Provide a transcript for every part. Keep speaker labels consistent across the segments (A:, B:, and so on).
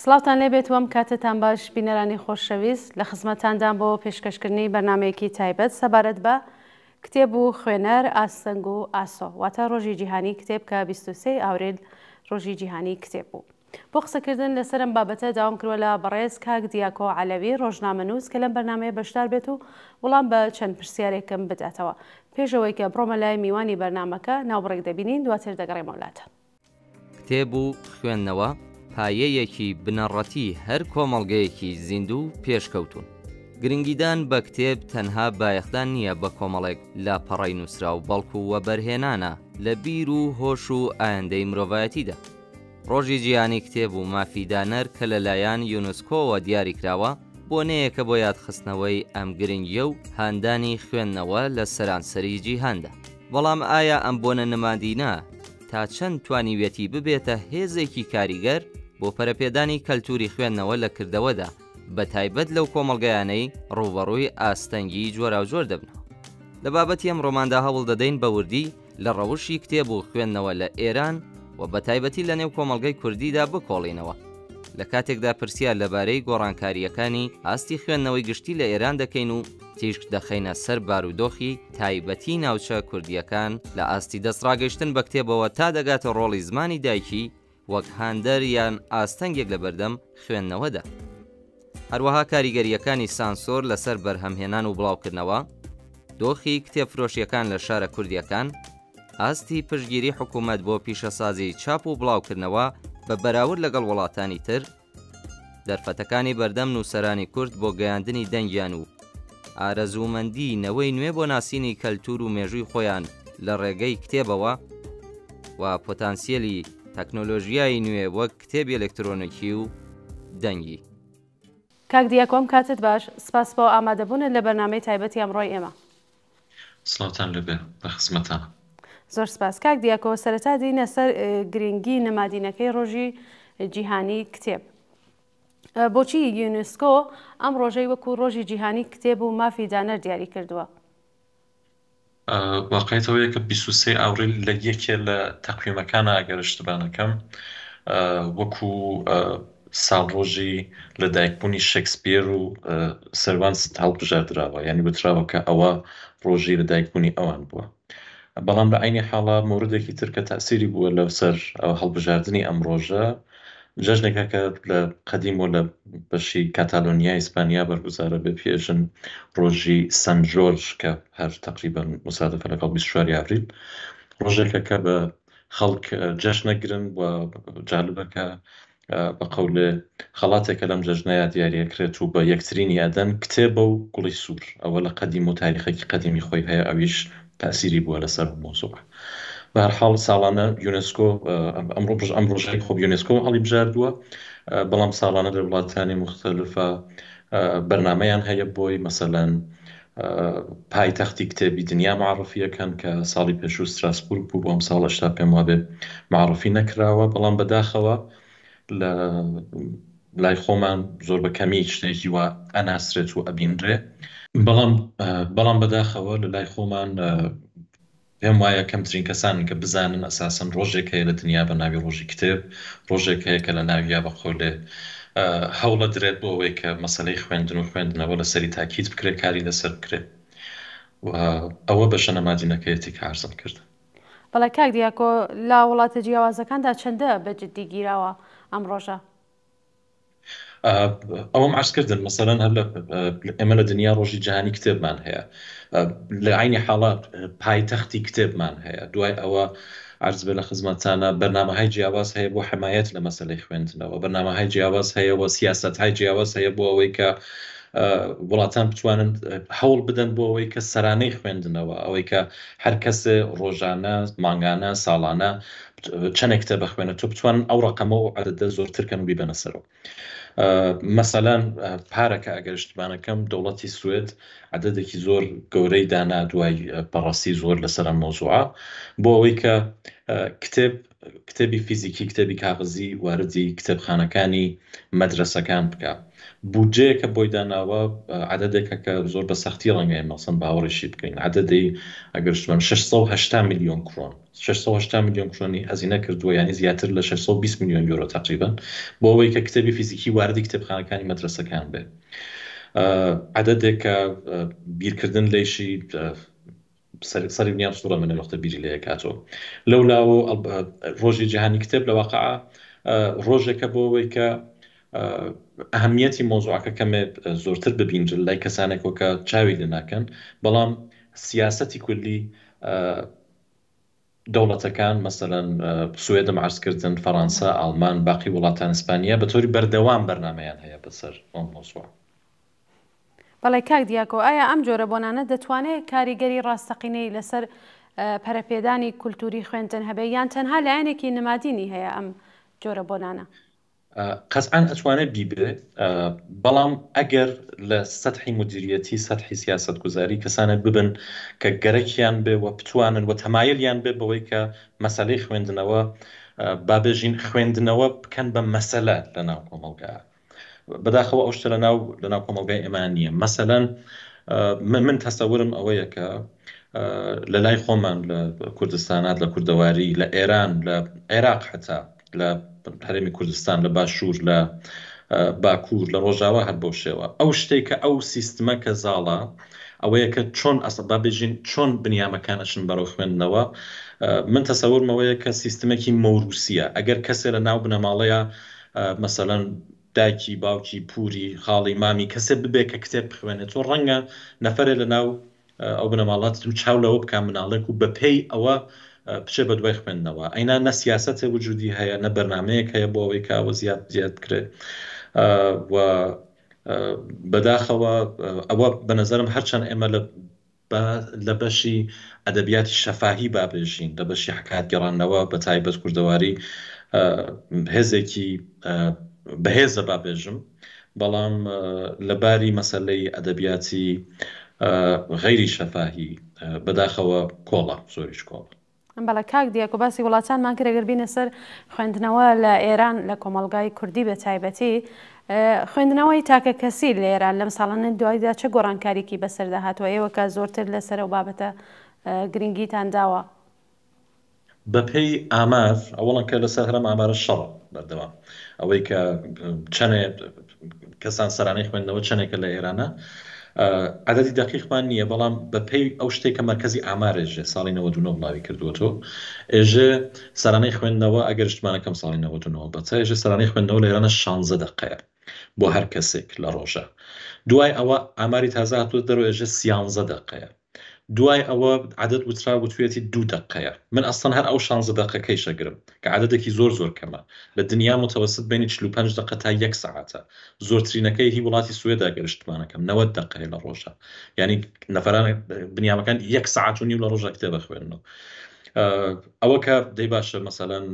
A: سڵاوتان لێبێت وەم کاتتان باش بینەرانی خۆشەویست لە خزمەتاندان بۆ پێشکەشکردنی بەرنامەیەکی تایبەت سەبارەت بە کتێب و خوێنەر ئاستەنگ و ئاسۆ واتە ڕۆژی جیهانی کتێب کە 23 ئاوریل ڕۆژی جیهانی کتێب بوو. بۆ قسەکردن لەسەرم بابەتە داوام کردوە لە بەڕێز کاک دیاکۆ عەلەوی ڕۆژنامەنووس کە لەم بەرنامەیە بەشدار بێت و وەڵام بە چەند پرسیارێکم بداتەوە پێشەوەی کە بڕۆمە لای میوانی بەرنامەکە ناوبڕێک دەبینین دواتر دەگەڕێمە وڵاتە.
B: کتێب و خوێندنەوە پایەیەکی بنەڕەتی هەر کۆمەڵگەیەکی زیندوو پێشکەوتون. گرنگیدان بە کتێب تەنها بایەخدان نییە بە کۆمەڵێک لاپەڕەی نووسرا و بەڵکو وەبەرهێنانە لە بیر و هۆش و ئایندەی مرۆڤایەتیدا. ڕۆژی جیهانی کتێب و مافیدانەر کە لەلایەن یونسکۆوە دیاریکراوە بۆنەیەکە بۆ یادخستنەوەی ئەم گرنگیە و هاندانی خوێندنەوە لە سەرانسەری جیهاندا. بەڵام ئایا ئەم بۆنە نمادینە تا چەند توانیوێتی ببێتە هێزێکی کاریگەر بۆ پەرەپێدانی کەلتوری خوێندنەوە لە کردەوەدا بە تایبەت لەو کۆمەڵگەیانەی ڕووبەڕووی ئاستەنگی جۆراوجۆر دەبنەوە. لە بابەتی ئەم ڕۆماندا هەوڵ دەدەین بە وردی لە ڕەوشی کتێب و خوێندنەوە لە ئێران و بە تایبەتی لە نێو کۆمەڵگەی کوردیدا بکۆڵینەوە. لە کاتێکدا پرسیار لەبارەی گۆڕانکاریەکانی ئاستی خوێندنەوەی گشتی لە ئێران دەکەین و تیشک دەخەینە سەر بارودۆخی تایبەتی ناوچە کوردیەکان لە ئاستی دەستڕاگەشتن بە کتێبەوە تا دەگاتە ڕۆڵی زمانی دایکی وەک هاندەر یان ئاستەنگێک لە بەردەم خوێندنەوەدا. هەروەها کاریگەریەکانی سانسۆر لەسەر بەرهەمهێنان و بڵاوکردنەوە، دۆخی کتێبفرۆشیەکان لە شارە کوردیەکان، ئاستی پشتگیری حکوومەت بۆ پیشەسازی چاپ و بڵاوکردنەوە بە بەراورد لەگەڵ وڵاتانی تر، دەرفەتەکانی بەردەم نووسەرانی کورد بۆ گەیاندنی دەنگیان و ئارەزوومەندی نەوەی نوێ بۆ ناسینی کەلتور و مێژووی خۆیان لە ڕێگەی کتێبەوە و پۆتانسیێلی تەکنۆلۆژیای نوێ وەک کتێبی ئەلێکترۆنیکی و دەنگی.
A: کاک دیاکۆم کاتت باش، سپاس بۆ ئامادەبوونت لە بەرنامەی تایبەتی ئەمڕۆی ئێمە.
C: سڵاوتان لەبێ بە خزمەتان.
A: زۆر سپاس. کاک دیاکۆ سەرەتا دینە سەر گرنگی نمادینەکەی ڕۆژی جیهانی کتێب. بۆچی یونسکۆ ئەم ڕۆژەی وەکو ڕۆژی جیهانی کتێب و مافی دانەر دیاری کردووە؟
C: واقعیتەوەیە کە 23 ئاوریل لە یەکێ لە تەقویمەکانە ئەگەر اشتباه نەکەم وەکو ساڵڕۆژی لەدایکبوونی شێکسپیر و سەروانس هەڵبژاردراوە، یعنی بتراوە کە ئەوە ڕۆژی لەدایکبوونی ئەوان بووە. بەڵام لە عینی حاڵە موردێکی تر کە تەسیری بووە لەسەر هەڵبژاردننی ئەم ڕۆژە جەژنێکە کە لە قەدیم و لە بەشی کاتالۆنیای ئیسپانیا بەرگوزارە بە پێشن ڕۆژی سەن جۆرج کە هەر تقریبان مسادفە لەگەڵ 24 ئاوریل، ڕۆژێکە کە بە خەڵک جەژنەگرن و جالبەکە بە قەولێ خەڵاتێکە لەم جەژنەیە دیاریەکرێت و بە یەکترینی ئەدەن کتێبە و گوڵی سوور. ئەوە لە قەدیم و تاریخێکی قەدیمی خۆی هەیە، ئەویش تەسیری بووە لەسەر مۆزوع. بە هەر حاڵ ساڵانە یونسکۆ ئەم ڕۆژەی خۆ یونسکۆ هەڵی بژاردووە، بەڵام ساڵانە لە وڵاتانی مختلفە بەرنامەیان هەیە بۆی، مەسەلەن پایتەختی کتێبی دنیا معرفیەکەن کە ساڵی پێشوو ستراسبورگ بوو، بۆ ئەم ساڵ هێشتا پێم وابێ معرفی نەکراوە، بەڵام بەداخەوە لە لای خۆمان زۆر بە کەمی شتێکی وە ئەناسرێت و ئەبینرێ، بەڵام بەداخەوە لە لای خۆمان پێم وایە کەمترین کەسان کە بزانن ئەساسن ڕۆژێک هەیە لە دنیا بە ناوی ڕۆژی کتێب، ڕۆژێک هەیە کە لە ناویە بە خۆلێ هەوڵە درێت بۆ ئەوەی کە مەسەلەی خوێندن و خوێندنەوە لەسەری تاکید بکرێت، کاری لەسەر بکرێت. ئەوە بەشە نەمادینەکەیەتی کە عەرزم کرد.
A: بەڵێ کاک دیاکۆ لە وڵاتە جیاوازەکاندا چەندە بەجددی گیراوە ئەم ڕۆژە؟
C: ئەوەم عەرزکردن مەسەلەن هەر ئێمە لە دنیا ڕۆژی جیهانی کتێبمان هەیە، لە عینی حاڵە پایتەختی کتێبمان هەیە، دوای ئەوە عەرز بێ لە خزمەتانە بەرنامەهای جیاواز هەیە بۆ حمایەت لە مەسەلەی خوێندنەوە، بەرنامەهای جیاواز هەیە و سیاسەتهای جیاواز هەیە بۆ ئەوەی کە وڵاتان بتوانن هەوڵ بدەن بۆ ئەوەی کە سەرانەی خوێندنەوە، ئەوەی کە هەر کەسێ ڕۆژانە، مانگانە، ساڵانە چەندێک کتێب بخوێنێت و بتوانن ئەو ڕقەمە و عەدەدە زۆرترکەن و بیبەنە سەرەوە. مەسەلەن پارەکە ئەگەر اشتباه دەوڵەتی سوێد عەدەدێکی زۆر گەورەی دانا دوای بەڕاستی زۆر لەسەر ئەم مۆزوعە بۆ ئەوەی کە کتێب کتێبی فیزیکی کتێبی کاغزی واردی کتێبخانەکانی مەدرسەکان بکە بودجەیەکە بۆی داناوە عەدەدێکە کە زۆر بە سەختی ڕەنگە مەسەن باوەڕیشی بکەین عەدەدەی ئەگەرشتمان 680 میلیۆن کرۆن 680 میلیۆن کرۆنی هەزینە کردووە ینی زیاتر لە 620 میلیۆن یۆرۆ تقریبا بۆ ئەوەی کە کتێبی فیزیکی واردی کتێبخانەکانی مەدرسەکان بێ عەدەدێکە بیرکردن لێشی سەری نیان سوورە منە وەختە بیری لێ کاتەوە لەولاوە ڕۆژی جیهانی کتێب لە واقعا ڕۆژێکە بۆ ئەوەی کە ئەهەمیەتی مۆزوعەکە کەمێ زۆرتر ببینجن لای کەسانێکەوە کە چاوی لێ ناکەن بەڵام سیاسەتی کولی دەوڵەتەکان مەسەلەن سوێدە عەرزکردن فەڕەنسا ئەڵمان باقی وڵاتان ئیسپانیا بە تۆری بەردەوام بەرنامەیان هەیە بەسەر ئەم مۆزوع
A: بەڵێ کاک دیاکۆ ئایا ئەم جۆرە بۆنانە دەتوانێت کاریگەری ڕاستەقینەی لەسەر پەرەپێدانی کولتوری خوێندن هەبێ یان تەنها لایەنێکی نمادینی هەیە ئەم جۆرە بۆنانە
C: قەزعان ئەتوانێت بیبێ بەڵام ئەگەر لە سەتحی مدیریەتی سەتحی سیاست گوزاری کەسانە ببن کە گەرەکیان بێ و بتوانن و تەمایلیان بێ بەوەی کە مەسەلەی خوێندنەوە بابێژین خوێندنەوە بکەن بە مەسەلە لە ناو کۆمەڵگایە بەداخەوە ئەو شتە لەناو کۆمەڵگای ئێمان نییە مەسەلەن من تەسەورم ئەوەیە کە لە لای خۆمان لە کوردستانات لە کوردەواری لە ئێران لە عێراق حتا لە هەرێمی کوردستان لە باشوور لە باکوور لە ڕۆژاوا هەر بەو شێوە ئەو شتێک کە ئەو سیستمە کە زاڵە ئەوەیە کە چۆن ئەسەبا بێژین چۆن بنیامەکانەشن بەرەو خوێندنەوە من تەسەورمەوەیە کە سیستمێکی مەوروسیە ئەگەر کەسێ لە ناو بنەماڵەیە مەسەلەن دایکی باوکی پوری خاڵی مامی کەسێ ببێ کە کتێب بخوێنێت تۆ ڕەنگە نەفرێ لە ناو ئەو بنەماڵات و چاولەوە بکە مناڵێک و بەپێی ئەوە بچێ بە دوای خوێندنەوە ئەینا نە سیاسەتێ وجودی هەیە نە بەرنامەیەک هەیە بۆ ئەوەی کاوە زیاد بکرێت و بەداخەوە ئەوە بە نەزەرم هەرچەند ئێمە لە بەشی ئەدەبیاتی شەفاهی بابێژین لە بەشی حکایەت گەڕانەوە بە تایبەت کوردەواری هێزێکی بەهێزە بابێژم بەڵام لەباری مەسەلەی ئەدەبیاتی غەیری شەفاهی بەداخەوە کۆڵە زۆریش کۆڵە
A: بەڵە کاک دیاکۆ باسی وڵاتانمان کرد ئەگەر بینە سەر خوێندنەوە لە ئێران لە کۆمەڵگای کوردی بە تایبەتی خوێندنەوەی تاکە کەسی لە ئێران لەم ساڵانە دوایدا چه گۆڕانکاریکی بەسەردا هاتووە ئێوە کە زۆرتر لەسەر و بابەتە گرنگیتان داوە
C: بەپێی ئامار ئەوڵەن کە لەسەر هەرم ئامارە شەڕە بەردەوام ئەوەی کە چەنێ کەسان سەرانەی خوێندنەوە چەندێکە لە ئێرانە عددی دقیقمان نییە بەڵام بەپێی ئەو شتێکە مەرکەزی ئامارێژێ ساڵی 99 بڵاوی کردووەتەوە ئێژێ سەرانەی خوێندنەوە ئەگەر شتمانەکەم ساڵی 99 بەچە ئێژێ سەرانەی خوێندنەوە لە ئێرانە 16 دقەیە بۆ هەر کەسێک لە ڕۆژە دوای ئەوە ئاماری تازە هاتووە دەرەوە ئێژێ 13 دقەیە دوای ئەوە عدد وترا وتوێتی 2 دقەیە من ئەستان هەر ئەو 16 دقەکەی شەگرم کە عددێکی زۆر کەمە لە دنیا متوسط بینی 45 دقە تا 1 ساعتە زۆرترینەکەی هی وڵاتی سوێدا گەشتمانەکەم 90 دقەیە لە ڕۆژە یعنی نەفران بنیامەکان 1 ساعت و نیو لە ڕۆژە کتێبە خوێنەوە ئەوە کە دەی باشە مەسەلەن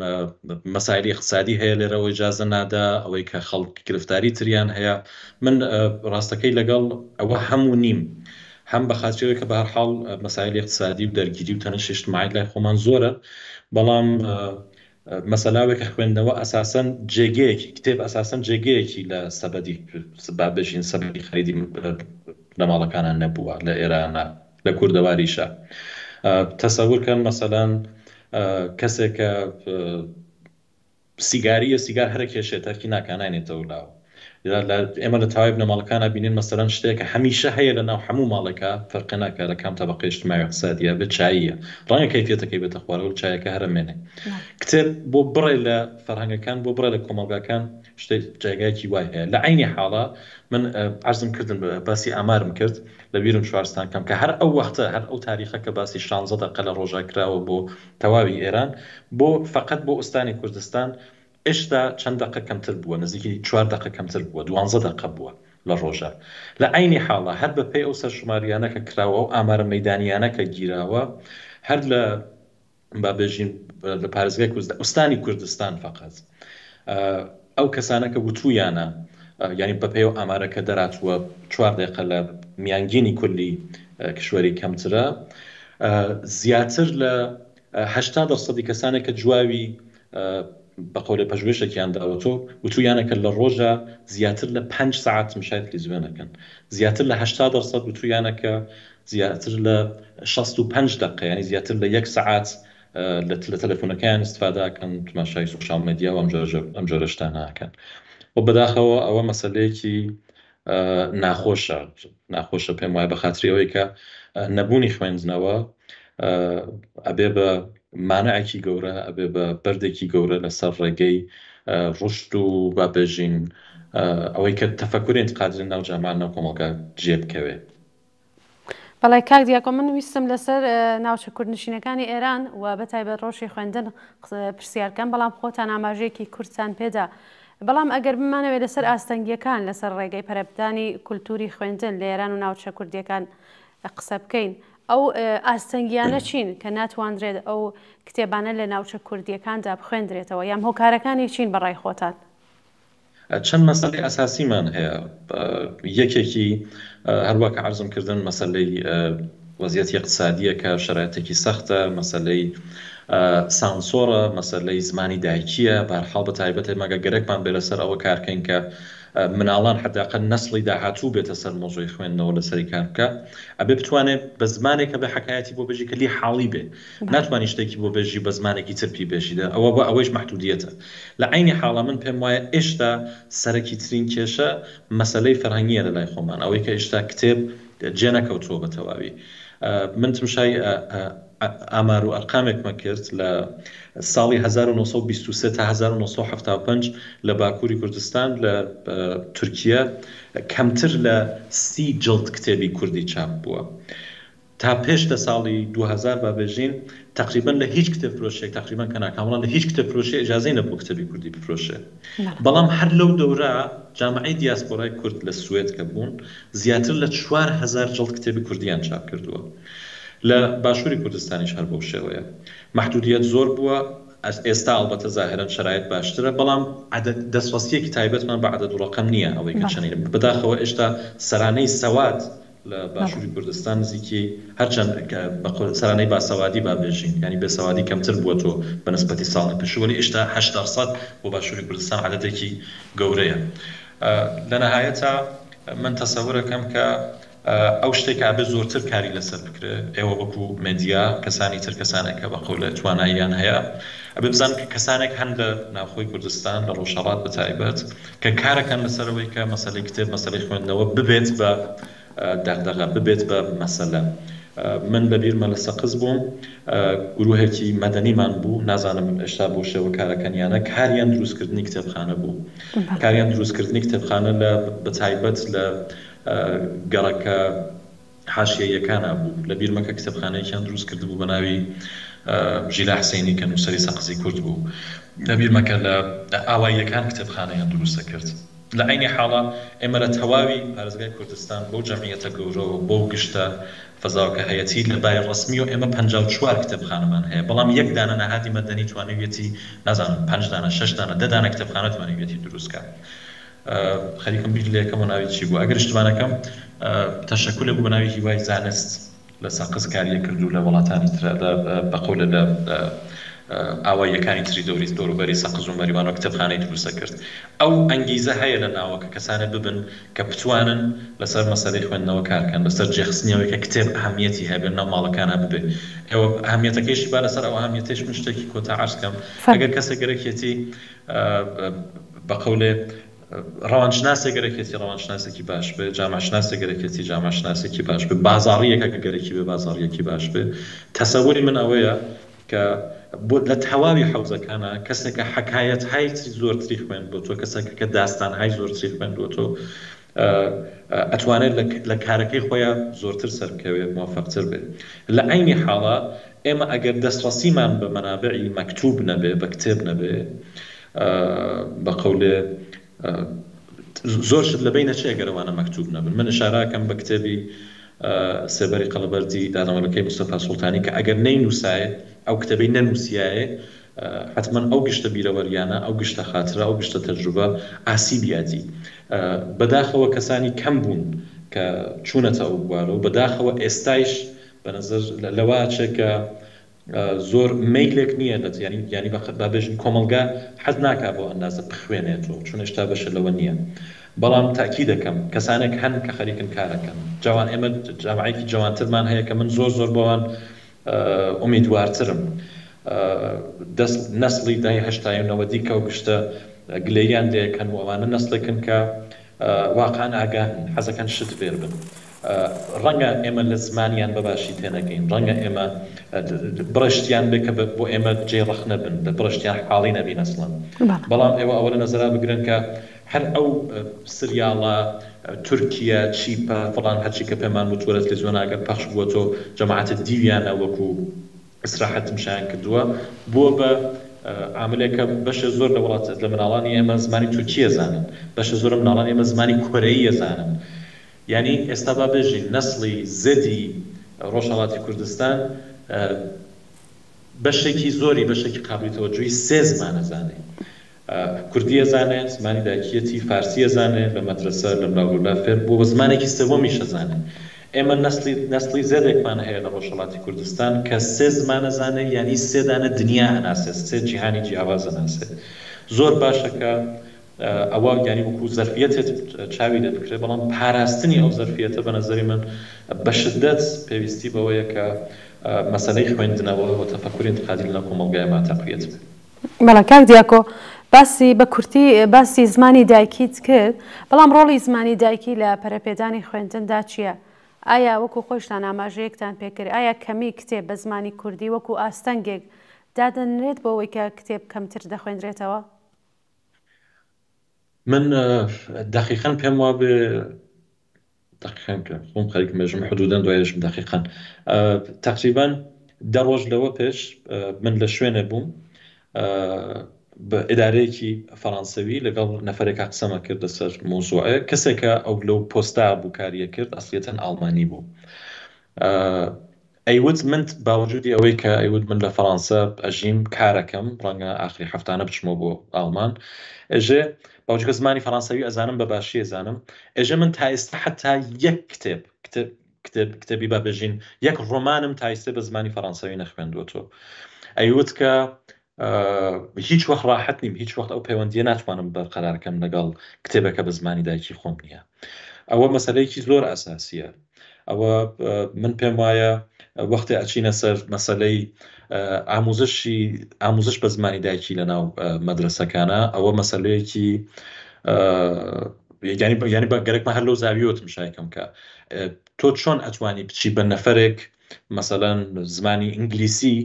C: مەسایلی اقتصادی هەیە لێرەوە ئیجازە نادا ئەوەی کە خەڵک گرفتاری تریان هەیە من ڕاستەکەی لەگەڵ ئەوە هەموو نیم هەم بە خاطرەوەی کە بە هەر حاڵ مەسایلی اقتصادی و دەرگیری و تەنش اجتماعی لای خۆمان زۆرە بەڵام مەسەلاوێک کە خوێندنەوە ئەساسەن جێگەیەکی کتێب ئەساسەن جێگەیەکی لە سەبەدی بابێژین سەبەدی خەریدی لە ماڵەکانان نەبووە لە ئێرانە لە کوردەواریشە تەسەورکەن مەسەلەن کەسێکە سیگاریە سیگار هەرە کێشێت تەرکی ناکانانێتەوە لاوە ئێمە لە تاوای بنەماڵەکانە بینین مەسەلەن شتێکە هەمیشە هەیە لە ناو هەموو ماڵێکە فەرقی ناکات لە کام تەبەقەی اجتماعی اقتصادیە بێت چاییە ڕەنگە کەیفیەتەکەی بێتە خوارەوە چایەکە هەرەمێنێ کتێب بۆ بڕێ لە فەرهەنگەکان بۆ بڕێ لە کۆمەڵگاکان شتێک جایگایەکی وای هەیە لە عینی حاڵە من عەرزم کردن باسی ئامارم کرد لە بیرم شوارستان کەم کە هەر ئەو وەختە هەر ئەو تاریخە کە باسی 16 دقە لە ڕۆژە کراوە بۆ تەواوی ئێران بۆ فقط بۆ ئوستانی کوردستان ئێشتا چەند دقە کەمتر بووە نزیکی 4 دقە کەمتر بووە 12 دقە بووە لە ڕۆژە لە عینی حاڵە هەر بەپێی ئەو سەرشماریانە کە کراوە و ئامارە مەیدانیانە کە گیراوە هەر لە بابێژین لە پارێزگای ئوستانی کوردستان فقط ئەو کەسانە کە وتویانە یعنی بەپێی ئەو ئامارە کە دەراتووە 4 دقە لە میانگینی کولی کشوەری کەمترە زیاتر لە 80% کەسانێک کە جواوی بەقەولە پژوێشێکیان داوەتەوە وتویانەکە لە ڕۆژە زیاتر لە 5 ساعت مشای تەلەڤیزیۆنەکەن، زیاتر لە 80% وتویانەکە زیاتر لە 65 دقیقە، ینی زیاتر لە 1 ساعت لە تەلەفۆنەکەیان استفادەکەن، تماشای سوشال مێدیا و ئەم جۆرە شتانەکەن. و بەداخەوە ئەوە مەسەلەیەکی ناخۆشە پێم وایە، بە خاتریەوەی کە نەبوونی خوێندنەوە ئەبێ بە مانعێکی گەورە، ئەبێ بە بەردێکی گەورە لەسەر ڕێگەی ڕشت و بابێژین ئەوەی کە تەفەکوری انتقادی ناو جامعە ناو کۆمەڵگە جێ بکەوێ.
A: بەڵای کاک دیاکۆ، من ویستم لەسەر ناوچە کوردنشینەکانی ئێران و بەتایبەت ڕۆژی خوێندن پرسیارکەم، بەڵام خۆتان ئاماژەیەکی کورتتان پێدا. بەڵام ئەگەر بمانەوێت لەسەر ئاستەنگیەکان لەسەر ڕێگەی پەرەبدانی کولتوری خوێندن لە ئێران و ناوچە کوردیەکان قسە بکەین، ئەو ئاستەنگیانە چین کە ناتوانرێت ئەو کتێبانە لە ناوچە کوردیەکاندا بخوێندرێتەوە، یان هۆکارەکانی چین بەڕای خۆتان؟
C: چەند مەسەلەی ئاساسیمان هەیە. یەکێکی هەروەک عەرزم کردن مەسەلەی وەزعیەتی اقتصادیە کە شەرایەتێکی سەختە، مەسەلەی سانسۆرە، مەسەلەی زمانی دایکیە. بەهەرحاڵ بەتایبەت ئێمە گەرەکمان بێ لەسەر ئەوە کارکەین کە مناڵان حداقل نەسڵی داهاتوو بێتە سەر مۆزوعی خوێندنەوە لەسەری کار بکە، ئەبێ بتوانێت بە زمانێکە بە حکایەتی بۆ بێژی کە لی حاڵی بێ، ناتوانانی شتێکی بۆ بێژی بە زمانێکی ترپی بێژیدا، ئەوە بۆ ئەوەش محدودیەتە. لە عینی حاڵە من پێم وایە ئێشتا سەرەکی ترین کێشە مەسەلەی فەرهەنگیە لە لای خۆمان، ئەوەی کە ئێشتا کتێب جێ نەکەوتووە بە تەواوی. من تمشای ئامار و ئەرقامێکمە کرد لە ساڵی 1923 تا 1975 لە باکووری کوردستان لە تورکیا کەمتر لە 30 جڵد کتێبی کوردی چاپ بووە. تا پێش لە ساڵی 2000 بابێژین تقریبا لە هیچ کتێب فرۆشێک، تقریبا کە ناکامەڵان لە هیچ کتێب فرۆشێ ئیجازەی نەبوو کتێبی کوردی بفرۆشێ. بەڵام هەر لەو دەورە جامعەی دیاسپۆرای کورد لە سوێد کە بوون زیاتر لە 4000 جڵد کتێبی کوردیان چاپ کردووە. لە باشووری کوردستانیش هەر بەو شێوەیە. محدودیت زۆر بووە، ئێستا ئەڵبەتە زاهرەن شرایط باشترە، بەڵام دەستوەستیەکی تایبەتمان بە عەدەد و ڕەقەم نییە ئەوەی کە چەنین. بەداخەوە ئێشتا سەرانەی سەواد لە باشووری کوردستان نزیکی هەرچەند سەرانەی باسەوادی بابێژین، ینی بێسەوادی کەمتر بووە تۆ بە نسبەتی ساڵی پێشوو، وەلی ئێشتا 80% بۆ باشووری کوردستان عەدەدێکی گەورەیە. لە نەهایەتە من تەسەورەکەم کە ئەو شتێک ئابێ زۆرتر کاری لەسەر بکرێ. ئێوە وەکو مێدیا، کەسانی تر کەسانێکە بەقەولە تواناییان هەیە، ئەبێ بزانن کە کەسانێک هەن لە ناوخۆی کوردستان لە ڕۆژهەڵات بەتایبەت کە کارەکەن لەسەرەوەی کە مەسەلەی کتێب، مەسەلەی خوێندنەوە ببێت بە دەغدەغە، ببێت بە مەسەلە. من لەبیرمە لە سەقز بووم، گروهێکی مەدەنیمان بوو، نازانم ئێشتا بۆ شێوە کارەکەنیانە، کاریان دروستکردنی کتێبخانە بوو. کاریان دروستکردنی کتێبخانە لە بەتایبەت لە گەڕەکە حاشیەیەکانە بوو. لە بیرمەکە کتێبخانەیەکیان دروست کرد بوو بە ناوی ژیلا حسینی کە نووسەری سەقزی کورد بوو. لە بیرمەکە لە ئاواییەکان کتێبخانەیان دروستە کرد. لە عینی حاڵە ئێمە لە تەواوی پارێزگای کوردستان بۆ جەمعیەتە گەورەوە بۆ گشتە فەزاوکە هەیەتی لە بای ڕسمی و ئێمە 54 کتێبخانەمان هەیە، بەڵام یەک دانە نەهادی مەدەنی توانێتی نازانم 5 دانە 6 دانە 10 دانە کتێبخانە توانێتی دروستکە. خەریکم بیر لە یەکەم و ناوی چی بوو؟ ئەگەر شتوانەکەم تەشەکولە بوو بە ناوی هیوای زانست لە سەقز کاریە کردو لە وڵاتانی ترە بەقەولە لە ئاواییەکانی تری دەوروبەری سەقز و مەریوانەوە کتێبخانەی دروستە کرد. ئەو ئەنگیزە هەیە لە ناوەکە کەسانە ببن کە بتوانن لەسەر مەسەلەی خوێندنەوە کارکەن، لەسەر جێخستنیەوەی کە کتێب ئەهەمیەتی هەیە بێت ناو ماڵەکانە ببێ. ئێوە ئەهەمیەتەکەیشی با لەسەر ئەو ئەهەمیەتیش من شتێکی کۆتا عەرز کەم. ئەگەر کەسێک گەرەکێتی بەقەولێ ڕەوانشناسێک گەرەکێتی ڕەوانشناسێکی باش بێ، جامعەشناسێک گەرەکێتی جامعەشناسێکی باش بێ، بازاڕیەکە کە گەرەکی بێ بازاڕیەکی باش بێ. تەسەووری من ئەوەیە کە لە تەواوی حەوزەکانە کەسێکە حەکایەتهای زۆرتری خوێند بۆ تۆ، کەسێکە کە داستانهای زۆرتری خوێند بۆ تۆ، ئەتوانێت لە کارەکەی خۆیان زۆرتر سەربکەوێت، موفقتر بێت. لە عینی حاڵە ئێمە ئەگەر دەستڕەسیمان بە مەنابعی مەکتوب نەبێ، بە کتێب نەبێ، بەقەولێ زۆر شت لەبەی نەچێ گەرەوانە مەکتوب نەبن. من ئشاراکەم بە کتێبی سێبەری قەڵەبەردی دانەوەلەکەی مستەفا سوڵتانی کە ئەگەر نەینووسایە، ئەو کتێبەی نەنووسایە، حتمما ئەو گشتە بیرەوەریانە، ئەو گشتە خاترە، ئەو گشتە تەجروبە ئاسیبیاتی. بەداخەوە کەسانی کەم بوون کە چوونەتە ئەو بوارەوە، بەداخەوە ئێستایش بەنەزەر لەواچێکە زۆر میلێک نییە لە ینی بابێژین کۆمەلگا حەز ناکا بۆ ئەندازە بخوێنێتەوە چون هێشتا بەشە لەوە نییە بەڵام تاکی دەکەم کەسانێک هەن کە خەریکن کارەکەن جوان ئێمە جامعەیەکی جوانترمان هەیە کە من زۆر بۆوان ئومیدوارترم نەسڵی دای هەشتاەوە دیکە و گشتە گلەیان دەیەکەن و ئەوانە نەسڵێکن کە واقعان ئاگاهن حەزەکەن شت فێر بن ڕەنگە ئێمە لە زمانیان بەباشی تێنەگەین ڕەنگە ئێمە بڕشتیان بێ کە بۆ ئێمە جێڕەخ نەبن لە بڕشتیان حاڵی نەبین ئەسڵەن بەڵام ئێوە ئەوە لە نەزەرا بگرن کە هەر ئەو سریاڵە تورکیا چیپە فڵان هەرچی کە پێمان وتووە لە تەلەڤیزیۆن ئەگەر پەخش بووە تۆ جەماعەتە دیویانە وەکو ئیسراحەتم شایان کردووە بۆ بە عاملێکە بەشە زۆر لە وڵات لە مناڵانی ئێمە زمانی تورکیە زانن بەشە زۆر مناڵانی ئێمە زمانی کۆرەییە زانن یعنی ئێستا با بێژین نەسڵی زەدی ڕۆژهەڵاتی کوردستان بەشێکی زۆری بەشێکی قابلی تەوەجوی سێ زمانە زانێ کوردیە زانێت زمانی داکیەتی فارسیە زانێت لە مەدرسە لە ملاولا فێر بۆ بە زمانێکی سەوەمیشە زانێت ئێمە نەسڵی زێدێکمان هەیە لە ڕۆژهەڵاتی کوردستان کە سێ زمانە زانێت یعنی سێدانە دنیا هەناسێت سێ جیهانی جیاواز هەناسێت زۆر باشەکە ئەوە ینی وەکو زەرفیەتێت چاوی دەبکرێت بەڵام پاراستنی ئەو زەرفیەتە بە نەزەری من بە شدەت پێویستی بەوەیە کە مەسەلەی خوێندنەوە و تەفەکوری انتقادی لە کۆمەڵگایما تەقویەت بێت.
A: بەڵام کاک دیاکۆ باسی بە کورتی باسی زمانی دایکیت کرد بەڵام ڕۆڵی زمانی دایکی لە پەرەپێدانی خوێندندا چییە؟ ئایا وەکو خۆشتان ئاماژەیەکتان پێکرد ئایا کەمی کتێب بە زمانی کوردی وەکو ئاستەنگێک دادەنرێت بۆ ئەوەی کە کتێب کەمتر دەخوێنرێتەوە؟
C: من دقیقاً پێم وا بێ دقیقاً خۆم خەریکم بێژم حدوداً دوایشم دقیقاً تقریباً 10 ڕۆژ لەوە پێش من لە شوێنە بووم بە ئیدارەیەکی فەڕەنسەوی لەگەڵ نەفەرێکا قسەمە کرد لەسەر مۆزوعەیە کەسێکە ئەو لەو پۆستا بوو کاریە کرد ئەسڵیەتەن ئاڵمانی بوو ئەیوت من باوەجودی ئەوەی کە ئەیوت من لە فەڕەنسا ئەژیم کارەکەم ڕەنگە ئاخری هەفتانە بچمەوە بۆ ئاڵمان ئێژێ باوجودکە زمانی فەڕەنساوی ئەزانم بە باشی ئەزانم ئێژە من تا ئێستا حتا یەک کتێبی بابێژین یەک ڕۆمانم تا ئێستا بە زمانی فەڕەنساوی نەخوێندووەتەوە ئەیوت کە هیچ وەخت ڕاحەت نیم هیچ وەخت ئەو پەیوەندیە ناتوانم بەرقەرارکەم لەگەڵ کتێبەکە بە زمانی دایکی خۆم نییە ئەوە مەسەلەیەکی زۆر ئاساسیە ئەوە من پێم وایە وەختی ئەچینە سەر مەسەلەی ئاموزش بە زمانی دایکی لە ناو مەدرسەکانە ئەوە مەسەلەیەکی یعنی بە گەرەکمە هەر لەو زاویەوەتم شایکەم کە تۆ چۆن ئەتوانی بچی بە نەفەرێک مەسەلەن زمانی ئینگلیسی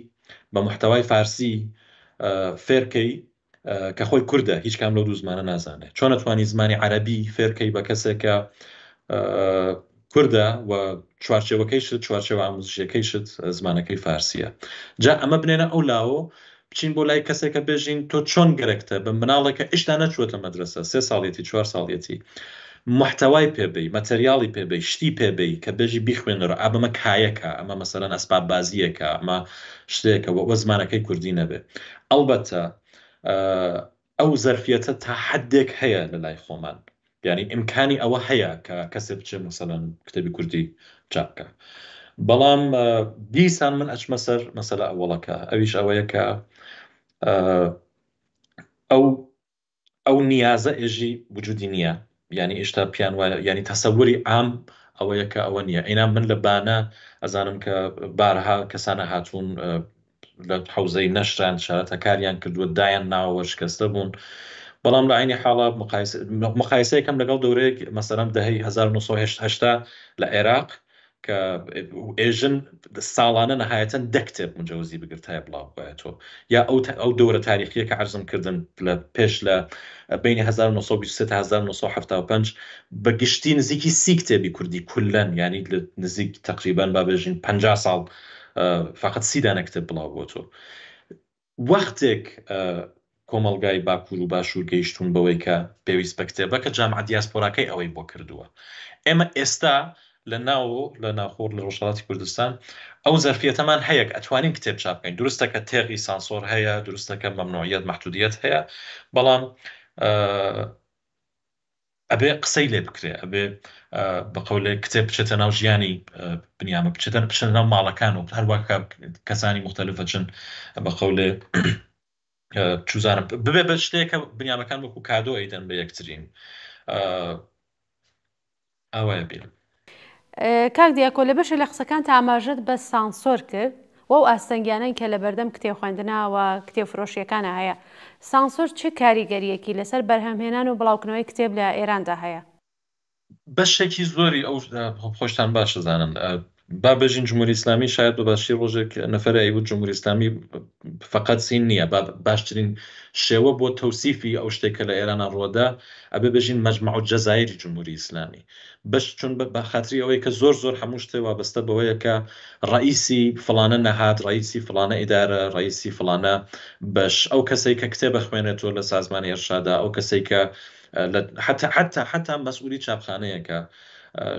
C: بە محتەوای فارسی فێرکەی کە خۆی کووردە هیچ کام لەو دوو زمانە نازانێت چۆن ئەتوانی زمانی عەرەبی فێرکەی بە کەسێکە کووردە و چوارچێوەکەی شت چوارچێوە ئاموزشیەکەی شت زمانەکەی فارسیە جا ئەمە بنێنە ئەو لاوە بچین بۆ لای کەسێکە بێژین تۆ چۆن گەرەکتە بە مناڵێکە ئشتا نەچوەتە مەدرسە 3 ساڵێتی 4 ساڵێتی محتەوای پێبەی مەتەریاڵی پێبەی شتی پێبەی کە بێژی بیخوێنەوە ئابەمە کایەکە ئەمە مەسەلەن ئەسباب بازیەکە ئەمە شتێکە وە زمانەکەی کوردی نەبێ ئەڵبەتە ئەو زەرفیەتە تا حدێک هەیە لە لای خۆمان یعنی ئیمکانی ئەوە هەیە کە کەسێ بچێ مەسەلەن کتێبی کوردی چاپکە بەڵام دیسان من ئەچمە سەر مەسەلە ئەوڵەکە ئەویش ئەوەیە کە ئەو نیازە ئێژی وجودی نییە یعنی ئێشتا پیان وایە یعنی تەسەووری عام ئەوەیە کە ئەوە نییە ئەینا من لە بانە ئەزانم کە بارها کەسانە هاتوون لە حوزەی نەشران شارەتە کاریان کردووە دایان ناوە شکستە بوون بەڵام لە عینی حاڵە مقایسەیەکەم لەگەڵ دەورەیەک مەسەلەن دەهەی 1970 لە عێراق کە ئێژن ساڵانە نەهایەتەن 10 کتێب مجەوزی بگرتایە بڵاو بایەتەوە یا ئەو دەورە تاریخیە کە عەرزم کردن لە پێش لە بینی 1923 تا 1975 بە گشتی نزیکی 30 کتێبی کوردی کولەن یعنی لە نزیک تقریبان بابێژین 50 ساڵ فقط 30 دانە کتێب بڵاو بۆتەوە وەختێک کۆمەڵگای باکوور و باشوور گەیشتون بەوەی کە پێویست بە کتێبە کە جامعە دیاسپۆراکەی ئەوەی بۆ کردووە ئێمە ئێستا لە ناوخۆر لە ڕۆژهەڵاتی کوردستان ئەو زەرفیەتەمان هەیە ئەتوانین کتێب چاپ بکەین دروستە کە تێغی سانسۆر هەیە دروستە کە مەمنوعیەت مەحدودیەت هەیە بەڵام ئەبێ قسەی لێ بکرێ، ئەبێ بە قەولێ کتێب بچێتە ناو ژیانی بنیامە، بچێتە ناو ماڵەکان و هەروە کەسانی مختلفە چن بە قەولێ چوزانم ببێ بە شتێکە بنیامەکان وەکو کادۆ ئەیدەن بە یەکترین ئاوایە بێن.
A: کاک دیاکۆ لە بەشە لە قسەکان تا ئاماژەت بە سانسۆر کرد وەو ئاستەنگیانەی کە لە بەردەم کتێب خوێندنەوە کتێب فرۆشیەکانە هەیە. سانسۆر چه کاریگەریەکی لەسەر بەرهەمهێنان و بڵاوکردنەوەی کتێب لە ئێراندا هەیە؟
C: بەشێکی زۆری ئەو خۆشتان باش دەزانن با بەژین جمهوری ئیسلامی شاید بە باشی ڕۆژێک نەفەرە ئەیوت جمهوری ئیسلامی فقط سین نییە، باشترین شێوە بۆ تەوسیفی ئەو شتێکە لە ئێرانە ڕۆدا ئەبێ بەژین مەجموع الجەزائری جمهوری ئیسلامی، بەش چون بە خاطری ئەوەی کە زۆر هەموو شتێ وابەستە بەوەیە کە ڕئیسی فلانە نەهات، ڕئیسی فلانە ئیدارە، ڕئیسی فلانە بەش، ئەو کەسەی کە کتێبە خوێنێتەوە لە سازمانی ئێرشادا، ئەو کەسەی کە حتا مەسئولی چاپخانەیەکە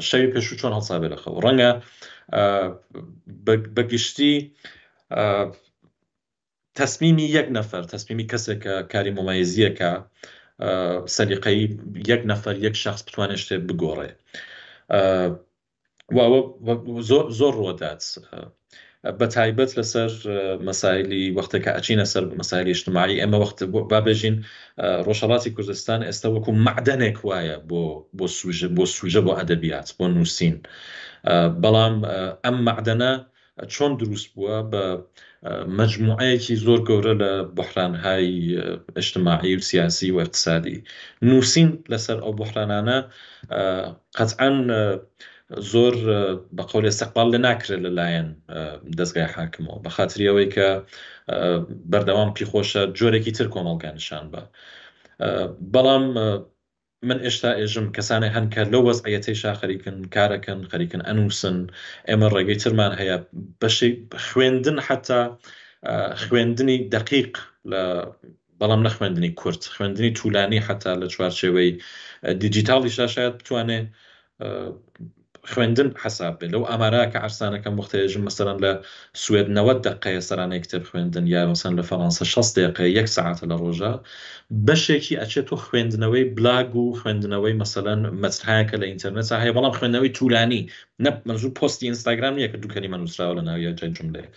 C: شەوی پێشوو چۆن هەڵسابێ لەخەوە ڕەنگە بەگشتی تەسمیمی یەک نەفەر، تەسمیمی کەسێکە کاری ممایزیەکە سەلیقەی یەک نەفەر یەک شخص بتوانێت شتێک بگۆڕێ، زۆر ڕۆدات بە تایبەت لەسەر مەسایلی وەختێکە ئەچینە سەر مەسایلی اجتماعی. ئێمە وەخت بابێژین ڕۆژهەڵاتی کوردستان ئێستا وەکو معدنێک وایە بۆ سوژە بۆ ئەدەبیات بۆ نووسین، بەڵام ئەم معدنە چۆن دروست بووە بە مەجموعەیەکی زۆر گەورە لە بحرانهای اجتماعی و سیاسی و اقتصادی. نووسین لەسەر ئەو بحرانانە قەتعاً زۆر بە قەولێ استەقبال لە ناکرێت لەلایەن دەستگای حاکمەوە بە خاطری ئەوەی کە بەردەوام پیخۆشە جۆرێکی تر کۆمەڵگانشان بە، بەڵام من ئێشتا ئێژم کەسانێک هەن کە لەو وەزعەتەیشا خەریکن کارەکەن خەریکن ئەنووسن، ئێمە ڕێگەی ترمان هەیە بەشی خوێندن، حتا خوێندنی دقیق لە بەڵام نە خوێندنی کورت، خوێندنی توولانی حتا لە چوارچێوەی دیجیتاڵی شاشایەت بتوانێت خوێندن حساب بێت. لەو ئامارە کە عرسانەکەم وەختەیەژم مەسەرەن لە سوێد 90 دقەیە سەرانەی کتێب خوێندن، یا مەسەن لە فەڕەنسا 60 دقەیە 1 ساعتە لە ڕۆژە، بەشێکی ئەچێتۆ خوێندنەوەی بلاگ و خوێندنەوەی مەسەلەن مەترهایەکە لە ئینتەرنێت هەیە، بەڵام خوێندنەوەی توولانی نە منزوو پۆستی ئینستاگرام نییە کە دووکەنی منووسراوە لە ناویە جای جملەیە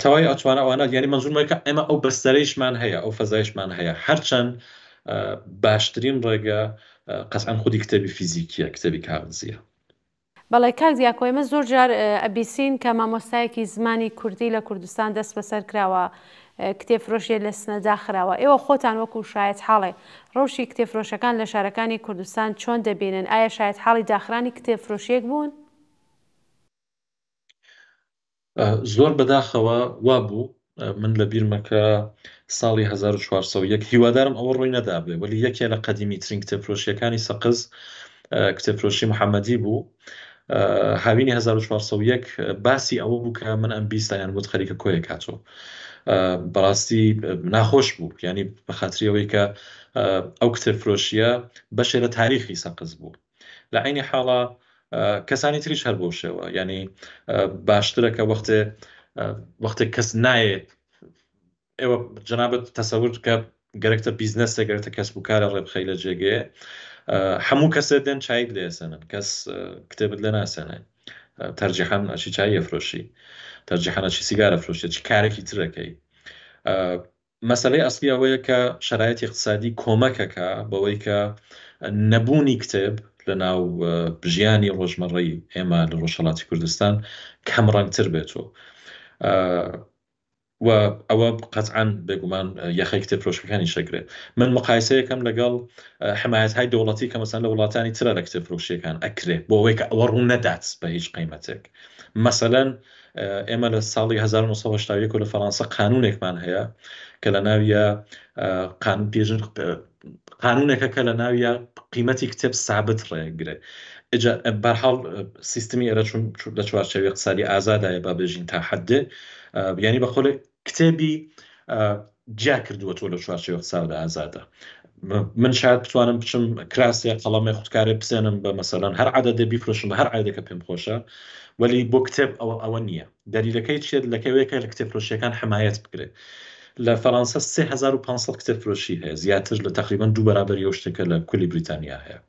C: تەواوی ئەتوانە ئەوانە، یعنی منزوورمەکە ئێمە ئەو بەستەرەیشمان هەیە، ئەو فەزایشمان هەیە، هەرچەند باشترین ڕێگە قەتعاً خودی کتێبی فیزیکیە، کتێبی کاغزیە.
A: بەڵێ کاک دیاکۆ ئێمە زۆر جار ئەبیسین کە مامۆستایەکی زمانی کوردی لە کوردستان دەست بەسەر کراوە، کتێبفرۆشیە لە سنەداخراوە، ئێوە خۆتان وەکو شایەت حاڵێ ڕەوشی کتێبفرۆشەکان لە شارەکانی کوردستان چۆن دەبینن؟ ئایا شایەت حاڵی داخرانی کتێبفرۆشیەک بوون؟
C: زۆر بەداخەوە وابوو، من لە بیرمەکە ساڵی 1401 هیوادارم ئەوە ڕووی نەدابێ، وەلی یەکێ لە قەدیمیترین کتێبفرۆشیەکانی سەقز کتێبفرۆشی محەممەدی بوو، هاوینی 1401 باسی ئەوە بوو کە من ئەم بیستیان بۆ خەریکە کۆیە کاتۆ بەڕاستی ناخۆش بوو، ینی بە خاطریەوەی کە ئەو کتێبفرۆشیە بەشێ لە تاریخی سەقز بوو، لە عینی حاڵە کەسانی تریش هەر بۆ شێوە، ینی باشترە کە وەختێک کەس نایێت ئێوە جەنابەت تەسەور کە گەرەکتە بیزنەسە گەرەکتە کەسب و کارە ڕێبخەی لە جێگەیە، هەموو کەسێ دێن چایت لێسەنن، کەس کتێبت لێ ناسێنێ، تەرجیحان ئەچی چای ئەفرۆشی، تەرجیحان ئەچی سیگارە فرۆشی، چ کارێکی ترەکەی. مەسەلەی ئەسڵی ئەوەیە کە شەرایەتی اقتصادی کۆمەکەکە بەوەی کە نەبوونی کتێب لە ناو ژیانی ڕۆژمەڕەی ئێمە لە ڕۆژهەڵاتی کوردستان کەم ڕەنگتر بێتەوە، و ئەوە قەتعاً بێگومان یەخەی کتێبفرۆشیەکانی شەگرێت. من مقایسەیەکەم لەگەڵ حمایەتهای دەوڵەتی کە مەسەن لە وڵاتانی ترە لە کتێبفرۆشیەکان ئەکرێت بۆ ئەوەی کە ئەوە ڕوو نەدات بە هیچ قیمەتێک. مەسەلەن ئێمە لە ساڵی 1970 لە فەڕەنسا قانونێکمان هەیە کە لە ناویە قانونێکە کە لە ناویە قیمەتی کتێب سابت ڕێگرێت. بەرحاڵ سیستمی ئێرە چون لە چوارچێوی اقتصادی ئازادایە با بێژین تا حدێ، یعنی بە خۆڵێ کتێبی جیا کردووەتەوە لە چوارچێوی اقتصادی ئازادە. من شاید بتوانم بچم کراسێ قەڵەمێ خودکارێ بسێنم بە مەسەلەن هەر عادەدە بیفرۆشم بە هەر عادەکە پێم خۆشە، وەلی بۆ کتێب ئەوە نییە. دەلیلەکەی چێت لەکەوێکە لە کتێبفرۆشیەکان حمایەت بکرێت. لە فەڕەنسا 3500 کتێبفرۆشی هەیە، زیاتر لە تقریبا 2 بەرابەری ئەو شتێکە لە کولی بریتانیا هەیە.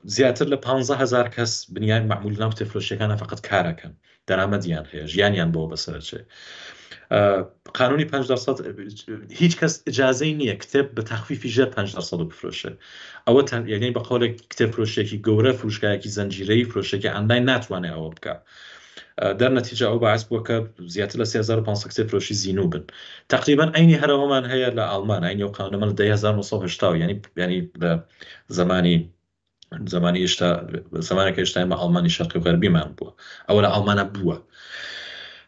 C: زیاتر لە 15,000 کەس بنیان معمولی ناو کتێبفرۆشیەکانە فقط کارەکەن، دەرامەدیان هەیە، ژیانیان بۆ بەسەرچێ. قانونی 5% هیچ کەس ئجازەی نییە کتێب بە تەخفیفی ژێر 5% بفرۆشێ. ئەوە یعنی بە قەولێک کتێبفرۆشیێکی گەورە، فروشگایەکی زەنجیرەی فرۆشێکی ئەنلاین ناتوانێت ئەوە بکە. دەرنەتیجە ئەو باعث بووە کە زیاتر لە 3500 کتێبفرۆشی زیینوو بن. تقریبا عینی هەرەوەمان هەیە لە ئەڵمان، عینی ئەو قانونەمە لە 1970 ینی لە زمانی زمانێکە هێشتا ئێمە ئەڵمانی شەرقی و غەربیمان بووە، ئەوە لە ئەڵمانە بووە.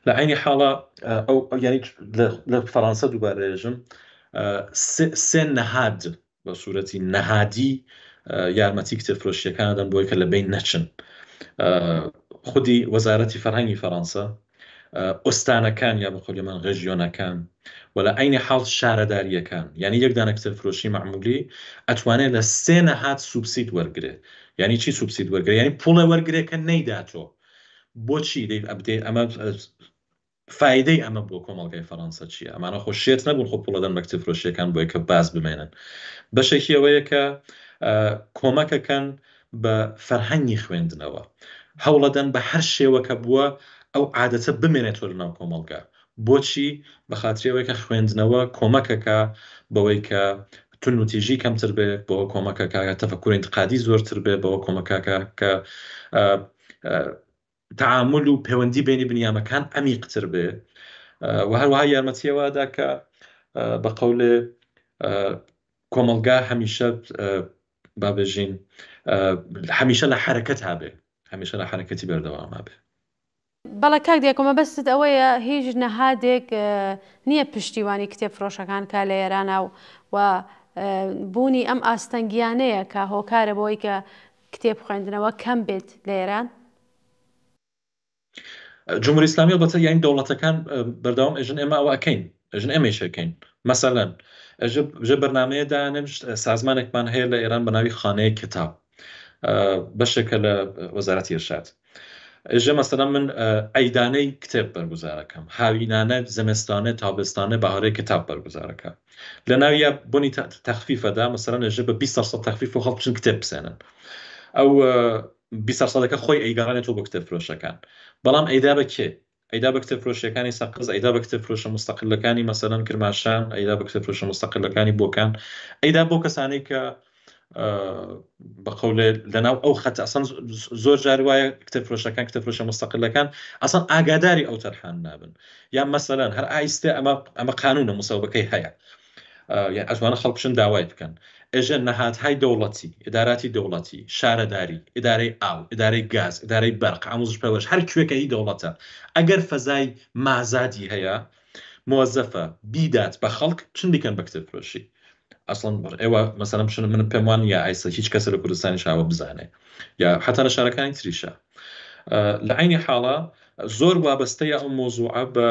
C: لە عینی حاڵە ئەو ینی لە فەڕەنسا دووبارەژم سێ نەهاد بە سوورەتی نەهادی یارمەتی کتێبفرۆشیەکانەدەن بۆی کە لە بین نەچن. خودی وەزارەتی فەرهەنگی فەڕەنسا، ئۆستانەکان یا بەقولی من ڕێژیۆنەکان، و لە عینی حاڵ شارەداریەکان، یعنی یەک دانە کتێبفرۆشی معمولی ئەتوانێت لە 3 نەهات سوبسید وەرگێ. یعنی چی سوبسید وەرگێ؟ یعنی پوڵە وەرگێ کە نەیداتۆ. بۆچی ئەمە فایدەی ئەمە بۆ کۆمەڵگەی فەڕەنسا چییە؟ ئەمانە خۆشیێت نەبوون خۆ پوڵەدەن بە کتێبفرۆشیەکان بۆی کە باز بمێنن. بەشێکی ئەوەیە کە کۆمەکەکەن بە فەرهەنگی خوێندنەوە، هەوڵەدەن بە هەر شێوەکە بووە ئەو عادەتە بمێنێتەوە لەناو کۆمەڵگا. بۆچی؟ بە خااتریەوەی کە خوێندنەوە کۆمەکەکە بەوەی کە تونوتیژی کەمتر بێ، بەوە کۆمەکەکە تەفەکوور انتقادی زۆرتر بێ، بەوە کۆمەکەکە کە تعامل و پەیوەندی بینی بنیامەکان عەمیقتر بێ، و هەروەها یارمەتیەوەدا کە بە قەولێ کۆمەڵگا هەمیشە بابێژین هەمیشە لە حرەکەت هابێ، هەمیشە لە حرەکەتی بەردەوام هابێ.
A: بەڵێ کاک دیاکۆمە بەست ئەوەیە هیچ نەهادێک نییە پشتیوانی کتێبفرۆشەکان کا لە ئێرانە و بوونی ئەم ئاستەنگیانەیە کە هۆکارە بۆی کە کتێب خوێندنەوە کەم بێت لە ئێران.
C: جمهوری ئیسلامی بەتە یانی دەوڵەتەکان بەردەوام ئێژن ئێمە ئەوە ئەەکەین، ئێژن ئێمەشەکەین. مەسەلەن ژە بەرنامەیە دانش سازمانێکمان هەیە لە ئێران بە ناوی خانەیە کتاب، بەشێکە لە وەزارەتی ئێرشاد. ئێژە مەسەلەن من ئەیدانەی کتێب بەرگوزارەکەم، هاوینانە زەمستانە تابستانە بەهارەی کتاب بەرگوزارەکە. لە ناویە بۆنی تەخفیفەدا مەسەلەن ئێژە بە 20% تەخفیف و خەڵک کتێب بسێنن. ئەو 20%ەکە خۆی ئەیگەڕێنێتەوە بۆ کتێبفرۆشەکان. بەڵام ئەیدا بە کێ؟ ئەیدا بە کتێبفرۆشیەکانی سەقز، ئەیدا بە کتێبفرۆشە مستەقلەکانی مەسەلەن کرماشان، ئەیدا بە کتێبفرۆشە مستەقلەکانی بۆکان، ئەیدا بۆ کەسانی کە بە قەولێ لەناو ئەو خەت ئەسەن زۆر جار وایە کتێبفرۆشەکان کتێبفرۆشە مستەقلەکان ئەسەن ئاگاداری ئەو تەرحان نابن. یان مەسەلەن هەر ئایستێ ئەمە قانونە مسەوبەکەی هەیە، یان ئەتوانە خەڵکشن داوای بکەن. ئێژە نەهاتهای دەوڵەتی، ئیداراتی دەوڵەتی، شارەداری، ئیدارەی ئاو، ئیدارەی گاز، ئیدارەی بەرق، ئامۆزش پەیوەش، هەر کوێکە هی دەوڵەتە ئەگەر فەزای مازادی هەیە موەزەفە بیدات بە خەڵک چن بیکەن بە کتێبفرۆشی. ئەسڵەن ئێوە مەسەلەن من پێم وان یا ئایسە هیچ کەسە لە کوردستانی شاوە بزانێ، یا حتا لە شارەکانی تریشە. لە عینی حاڵە زۆر وابەستەیە ئەو مۆزوعە بە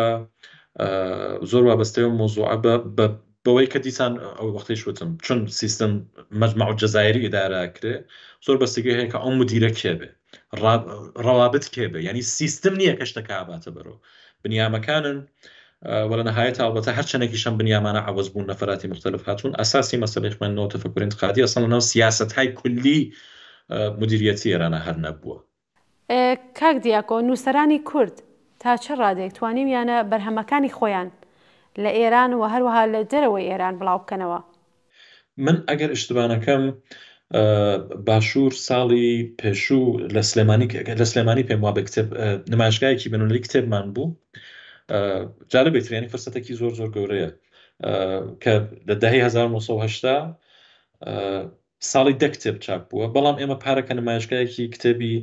C: زۆر وابەستەیە ئەو مۆزوعە بە بەوەی کە دیسان ئەو وەختی شوتم چون سیستم مەجموع جەزایری ئیدارە کرێ، زۆر بەستگی هەیە کە ئەو مدیرە کێبێ، ڕەوابط کێبێ، یعنی سیستم نییە کە شتەکە ئاباتە بەرەوە بنیامەکانن. ولا نهایت البته هر چنێکیشان بنیامانە عوض بوون نەفراتی مختلف هاتوون. ئەساسی مەسەلەی خوێندنەوە تەفەکوور انتقادی ئەسڵ لەناو سیاسەتهای کولی مدیریەتی ئێرانە هەر نەبووە.
A: کاک دیاکۆ، نووسەرانی کورد تا چه ڕادێک توانیم یانە بەرهەمەکانی خۆیان لە ئێران و هەروەها لە دەرەوەی ئێران بڵاو بکەنەوە؟
C: من ئەگەر ئشتبانەکەم باشوور ساڵی پێشوو لە سلێمانی پێم وا بە کتێب نمایشگایەکی بنووری کتێبمان بوو. جالب بێترێنی فرسەتێکی زۆر زۆر گەورەیە کە لە دەهەی 1970 ساڵی 10 کتێب چاپ بووە، بەڵام ئێمە پارەکە نمایشگایەکی کتێبی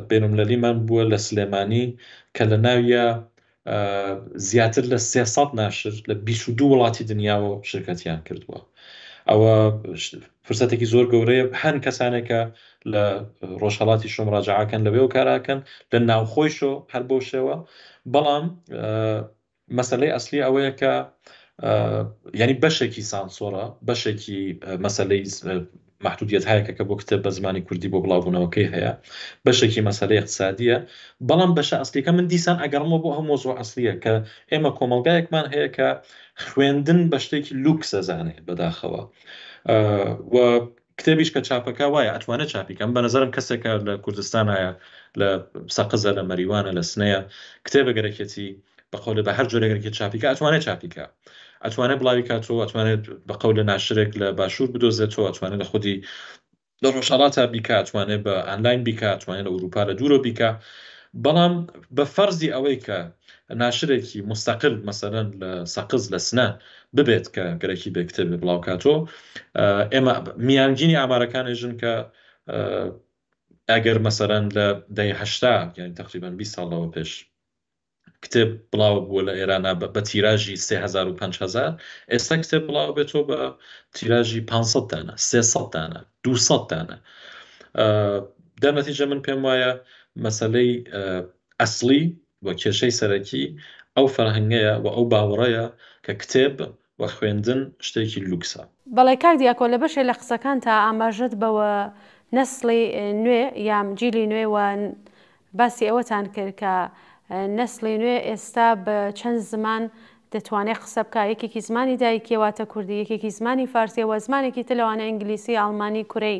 C: بینوملەلیمان بووە لە سلێمانی کە لە ناویە زیاتر لە 300 ناشر لە 22 وڵاتی دنیاوە شرکەتیان کردووە. ئەوە فرسەتێکی زۆر گەورەیە، هەن کەسانێکە لە ڕۆژهەڵاتی شۆ مراجعەکەن لەوێ و کاراکەن لە ناوخۆیشۆ هەر بۆ شێوە. بەڵام مەسەلەی ئەسلی ئەوەیە کە ینی بەشێکی سانسۆرە، بەشێکی مەسەلەی محدودیت هەیە کە بۆ کتێب بە زمانی کوردی بۆ بڵاوبوونەوەکەی هەیە بەشێکی مەسەلەی اقتصادیە بەڵام بەشە ئەسلیەکە من دیسان ئەگەڕمەوە بۆ ئەو مۆزوع ئەسلیە کە ئێمە کۆمەڵگایەکمان هەیە کە خوێندن بە شتێکی لوکس ئەزانێ بەداخەوە و کتێبیش کە چاپەکە وایە ئەتوانێت چاپیکەم بە نظرم کەسێکە لە کوردستان هەیە لە سەقزە لە مەریوانە لە سنەیە کتێبە گەرەکێتی بەقەولە بە هەر جۆرەگەرێکی چاپیکە ئەتوانێت چاپیکە ئەتوانێت بڵاوی کاتەوە ئەتوانێت بەقەولە ناشرێک لە باشوور بدۆزێتەوە ئەتوانێت لە خودی لە ڕۆژهەڵاتە بیکە ئەتوانێت بە ئانلاین بیکە ئەتوانێت لە ئەوروپا لە دوورۆ بیکە بەڵام بە فەرزی ئەوەی کە ناشرێکی مستەقل مەسەرەن لە سەقز لە سنە ببێت کە گەرەکی بێ کتێب بڵاوکاتەوە ئێمە میانگینی ئامارەکانێژن کە ئەگەر مەسەرەن لە دەهشتا یعنی تقریبا 20 ساڵەوە پێش کتێب بڵاو بووە لە ئێرانە بە تیراژی 3000 و 5000 ئێستا کتێب بڵاو بێتەوە بە تیراژی 500 دانە 300 دانە 200 دانە دەرنەتیجە من پێم وایە مەسەلەی ئەسلی وە کێشەی سەرەکی ئەو فەرهەنگەیە و ئەو باوەڕەیە کە کتێب و خوێندن شتێکی لوکسە.
A: بەڵێ کاک دیاکۆ لە بەشێ لە قسەکان تا ئاماژەت بەوە نەسڵی نوێ یام جیلی نوێ و باسی ئەوەتان کرد کە نەسڵی نوێ ئێستا بە چەند زمان دەتوانێت قسە بکە یەکێکی زمانی دایکێواتە کوردی یەکێکی زمانی فارسیەوە زمانێکی تلەوانە ئینگلیسی ئەڵمانی کورەی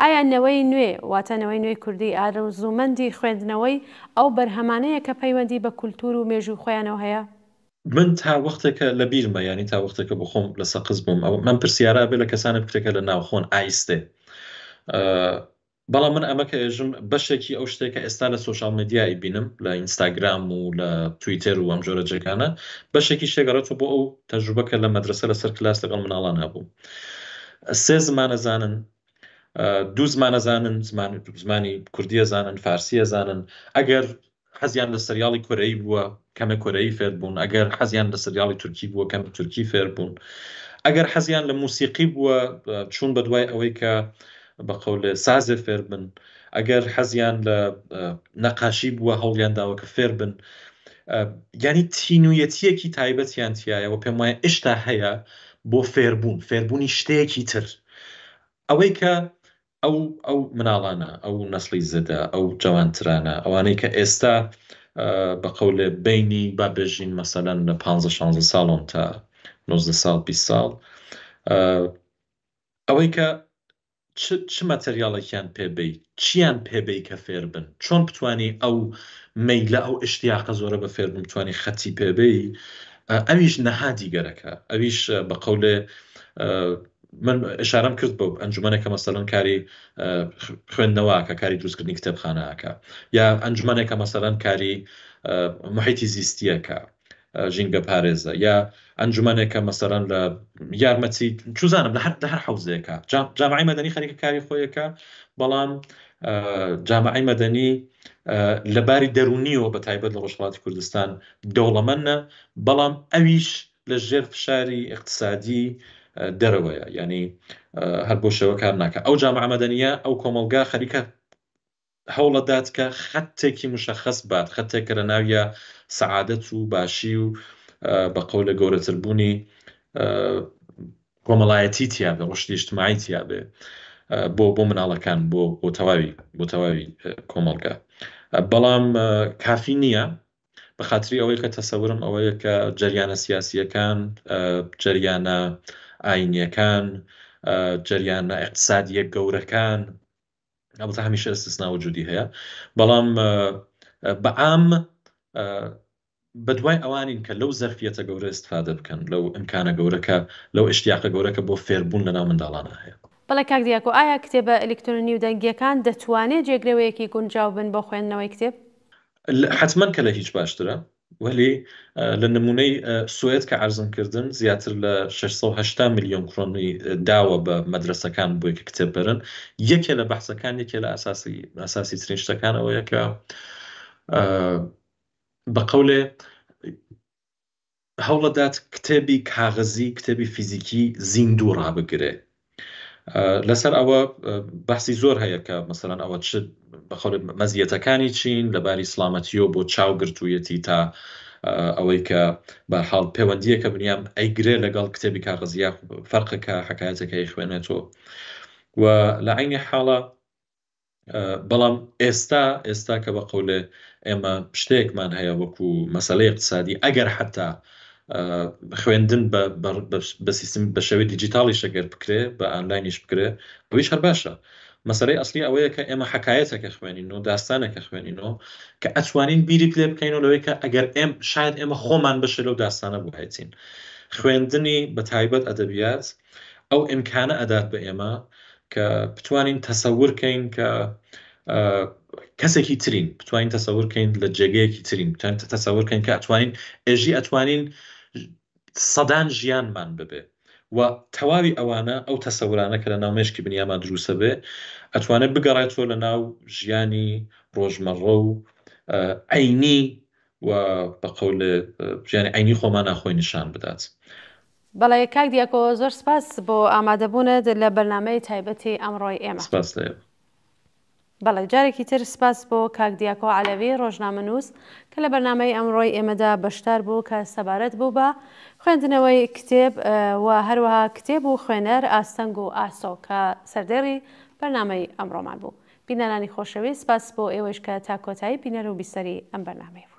A: ئایا نەوەی نوێ واتەنەوەی نوێی کوردی ئارەزوومەندی خوێندنەوەی ئەو بەرهەمانەیە کە پەیوەندی بە کولتور و مێژوو خۆیانەوە هەیە؟
C: من تا وەختێکە لە بیرمە ینی تا وەختێکە بۆ خۆم لە سەقز بووم ئەو من پرسیارا بێ لە کەسانە بکرێکە لە ناوخۆن ئایستێ بەڵام من ئەمە کە ئێژم بەشێکی ئەو شتێکە ئێستا لە سوۆشال مێدیایی بینم لە ئینستاگرام و لە تویتر و ئەم جۆرە جێگانە بەشێکی شێگەڕێتەوە بۆ ئەو تەجروبەکە لە مەدرسە لەسەر کلاس لەگەڵ مناڵان هەبوو 3 زمانە زانن 2 زمانە زانن زمانی کوردیە زانن فارسیە زانن ئەگەر حەزیان لە سریاڵی کورەی بووە کەمە کورەی فێر بوون ئەگەر حەزیان لە سریاڵی تورکی بووە کەمە تورکی فێر بوون ئەگەر حەزیان لە موسیقی بووە چوون بە دوای ئەوەی کە بەقەولێ سازێ فێر بن ئەگەر حەزیان لە نەقاشی بووە هەوڵیان داوە کە فێر بن ینی تینویەتیەکی تایبەتیان تایە و پێم وایە ئشتا هەیە بۆ فێربوون فێربوونی شتەیەکی تر ئەوەی کە ئەو مناڵانە ئەو نەسڵی زەدە ئەو جوانترانە ئەوانەی کە ئێستا بەقەولێ بینی با بێژین مەسەلەن لە 15-16 ساڵۆن تا 19 ساڵ 20 ساڵ ئەوەی کە چ مەتەریاڵێکیان پێبێ چیان پێبێ کە فێر بن چۆن بتوانی ئەو مەیلە ئەو ئشتیاقە زۆرە بە فێر بن بتوانی خەتی پێبێ ئەویش نەهادی گەرەکە ئەویش بەقەولێ من ئشارەم کرد بۆ ئەنجومەنێکە مەسەلەن کاری خوێندنەوەکە کاری دروستکردنی کتێبخانەکە یا ئەنجومەنێکە مەسەلەن کاری محیتی زیستیەکە ژینگە پارێزە یا ئەنجومەنێکە مەسەرەن لە یارمەتی چوزانم لە هەر حوزەیەەکە جامعی مەدەنی خەریکە کاری خۆیەکە بەڵام جامعی مەدەنی لەباری دەرونیەوە بە تایبەت لە ڕۆژهەڵاتی کوردستان دەوڵەمەندە بەڵام ئەویش لە ژێر فشاری اقتصادی دەرەوەیە ینی هەر بۆ شێوە کار ناکە ئەو جامعە مەدەنیە ئەو کۆمەلگا خەریکە هەوڵەدات کە خەتێکی مشەخص بات خەتێکە لە ناویە سەعادەت و باشی و بەقەولە گەورەتربوونی کۆمەڵایەتی تیابێ ڕشتی اجتماعی تیابێ بۆ مناڵەکان بۆ تەواوی کۆمەڵگا بەڵام کافی نییە بە خااتری ئەوەی کە تەسەورم ئەوەیە کە جەریانە سیاسیەکان جەریانە ئاینیەکان جەریانە اقتصادیە گەورەکان ئەوە هەمیشە استثنا وجودی هەیە بەڵام بەعام بە دوای ئەوانین کە لەو زەرفیەتە گەورە استفادە بکەن لەو ئیمکانە گەورەکە لەو ئشتیاقە گەورەکە بۆ فێربوون لەناو منداڵانە هەیە.
A: بەڵێ کاک دیاکۆ ئایا کتێبە ئەلکترۆنی و دەنگیەکان دەتوانێت جێگرەوەیەکی گونجاو بن بۆ خوێندنەوەی کتێب؟
C: حتمما کە لە هیچ باشترە ولی لە نمونەی سوێد کە عەرزمکردن زیاتر لە 680 میلیۆن کڕۆنی داوە بە مەدرسەکان بۆ یەکە کتێب بەرن یەکێ لە بەحسەکان یەکێ لە ئاساسی ترین شتەکانەوەیە کە بەقەولێ هەوڵەدات کتێبی کاغەزی کتێبی فیزیکی زیندوو ڕابگرێ لەسەر ئەوە بەحسی زۆر هەیە کە مەسەلەن ئەوە چ بەخۆی مەزیەتەکانی چین لەباری سلامەتیۆ بۆ چاوگرتوویەتی تا ئەوەی کە بەحاڵ پەیوەندیەکە بنیام ئەیگرێ لەگەڵ کتێبی کاغەزیە فەرقەکە حکایەتەکەی خوێنێتەوە و لە عینی حاڵە بەڵام ئێستا کە بە قەولێ ئێمە شتێکمان هەیە وەکو مەسەلەی اقتصادی ئەگەر حتا خوێندن بە سیستم بە شێوەی دیجیتاڵی شەگەر بکرێ بە ئانلاینیش بکرێ بەویش هەر باشە. مەسەلەی ئەسلی ئەوەیە کە ئێمە حکایەتەکە خوێنینەوە داستانێکە خوێنینەوە کە ئەتوانین بیری لێ بکەینەوە لەوەی کە ئەگەر شاید ئێمە خۆمان بەشە لەو داستانە بوو هەیتین. خوێندنی بە تایبەت ئەدەبیات ئەو ئیمکانە ئەدات بە ئێمە کە بتوانین تەسەورکەین کە کەسێکی ترین، بتوانین تەسەورکەین لە جێگەیەکی ترین، بتوانین تەسەورکەین کە ئەتوانین سەدان ژیانمان ببێ و تەواوی ئەوانە ئەو تەسەورانە کە لە ناو مێشکی بنیامان دروسە بێ ئەتوانێت بگەڕێتەوە لە ناو ژیانی ڕۆژمەڕە و عینی و بە قەول ژیانی عینی خۆمان ناخۆی نیشان بدات.
A: بەڵێ کاک دیاکۆ زۆر سپاس بۆ ئامادەبوونت لە بەرنامەی تایبەتی ئەمڕۆی ئێمە.
C: سپاس لێ.
A: بەڵێ جارێکی تر سپاس بۆ کاک دیاکۆ عەلەوی ڕۆژنامەنووس کە لە بەرنامەی ئەمڕۆی ئێمەدا بەشدار بوو کە سەبارەت بوو بە خوێندنەوەی کتێب و هەروەها کتێب و خوێنەر ئاستەنگ و ئاسۆ کە سەردێڕی بەرنامەی ئەمڕۆمان بوو. بینەرانی خۆشەویست سپاس بۆ ئێوەش کە تا کۆتایی بینەر و بیسەری ئەم بەرنامەی بوو.